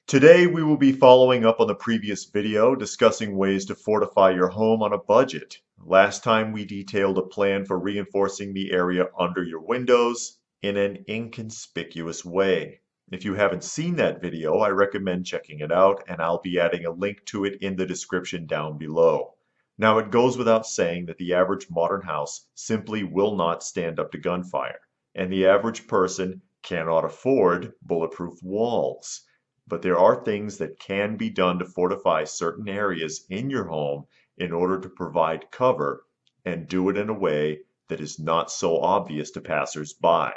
Today we will be following up on the previous video discussing ways to fortify your home on a budget. Last time we detailed a plan for reinforcing the area under your windows in an inconspicuous way. If you haven't seen that video, I recommend checking it out, and I'll be adding a link to it in the description down below. Now, it goes without saying that the average modern house simply will not stand up to gunfire, and the average person cannot afford bulletproof walls. But there are things that can be done to fortify certain areas in your home in order to provide cover, and do it in a way that is not so obvious to passers-by.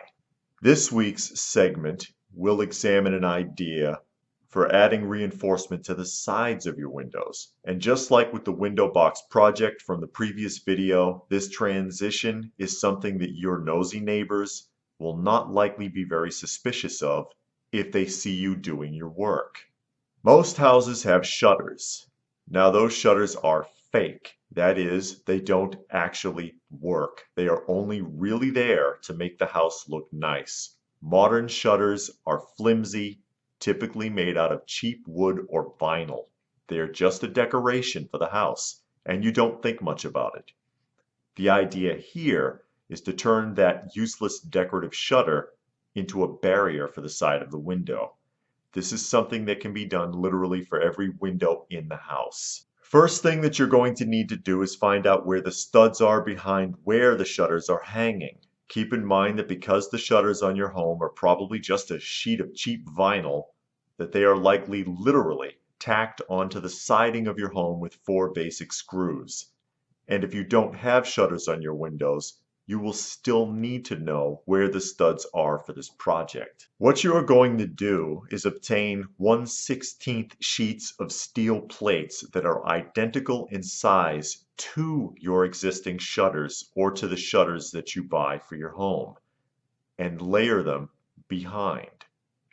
This week's segment will examine an idea for adding reinforcement to the sides of your windows. And just like with the window box project from the previous video, this transition is something that your nosy neighbors will not likely be very suspicious of if they see you doing your work. Most houses have shutters. Now, those shutters are fake. That is, they don't actually work. They are only really there to make the house look nice. Modern shutters are flimsy, typically made out of cheap wood or vinyl. They are just a decoration for the house, and you don't think much about it. The idea here is to turn that useless decorative shutter into a barrier for the side of the window. This is something that can be done literally for every window in the house. First thing that you're going to need to do is find out where the studs are behind where the shutters are hanging. Keep in mind that because the shutters on your home are probably just a sheet of cheap vinyl, that they are likely literally tacked onto the siding of your home with 4 basic screws. And if you don't have shutters on your windows, you will still need to know where the studs are for this project. What you are going to do is obtain 1/16 sheets of steel plates that are identical in size to your existing shutters or to the shutters that you buy for your home, and layer them behind.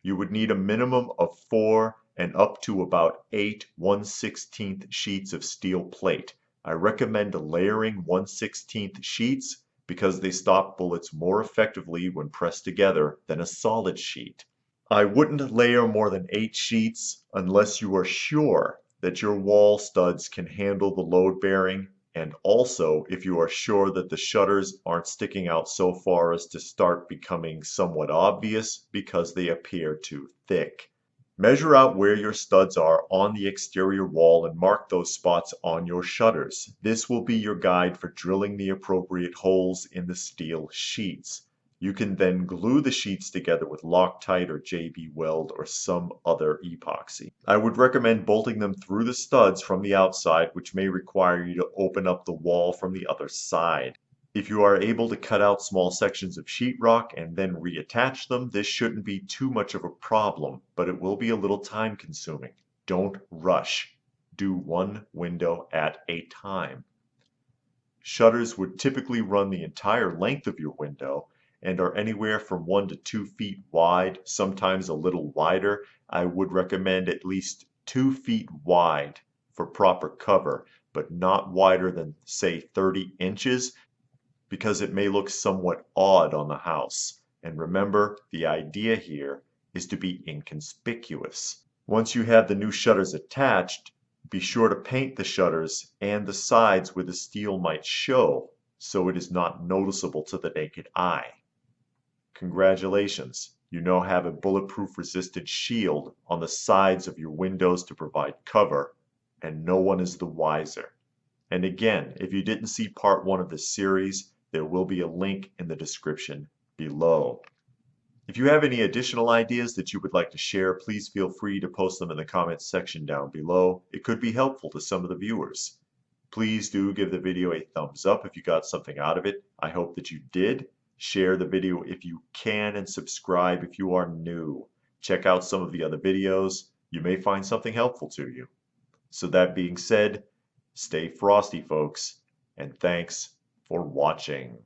You would need a minimum of 4 and up to about 8 1/16 sheets of steel plate. I recommend layering 1/16 sheets because they stop bullets more effectively when pressed together than a solid sheet. I wouldn't layer more than 8 sheets unless you are sure that your wall studs can handle the load bearing, and also if you are sure that the shutters aren't sticking out so far as to start becoming somewhat obvious because they appear too thick. Measure out where your studs are on the exterior wall and mark those spots on your shutters. This will be your guide for drilling the appropriate holes in the steel sheets. You can then glue the sheets together with Loctite or JB Weld or some other epoxy. I would recommend bolting them through the studs from the outside, which may require you to open up the wall from the other side. If you are able to cut out small sections of sheetrock and then reattach them, this shouldn't be too much of a problem, but it will be a little time consuming. Don't rush. Do one window at a time. Shutters would typically run the entire length of your window and are anywhere from 1 to 2 feet wide, sometimes a little wider. I would recommend at least 2 feet wide for proper cover, but not wider than, say, 30 inches, because it may look somewhat odd on the house. And remember, the idea here is to be inconspicuous. Once you have the new shutters attached, be sure to paint the shutters and the sides where the steel might show so it is not noticeable to the naked eye. Congratulations, you now have a bulletproof resistant shield on the sides of your windows to provide cover, and no one is the wiser. And again, if you didn't see part 1 of this series, there will be a link in the description below. If you have any additional ideas that you would like to share, please feel free to post them in the comments section down below. It could be helpful to some of the viewers. Please do give the video a thumbs up if you got something out of it. I hope that you did. Share the video if you can, and subscribe if you are new. Check out some of the other videos. You may find something helpful to you. So that being said, stay frosty, folks, and thanks for watching.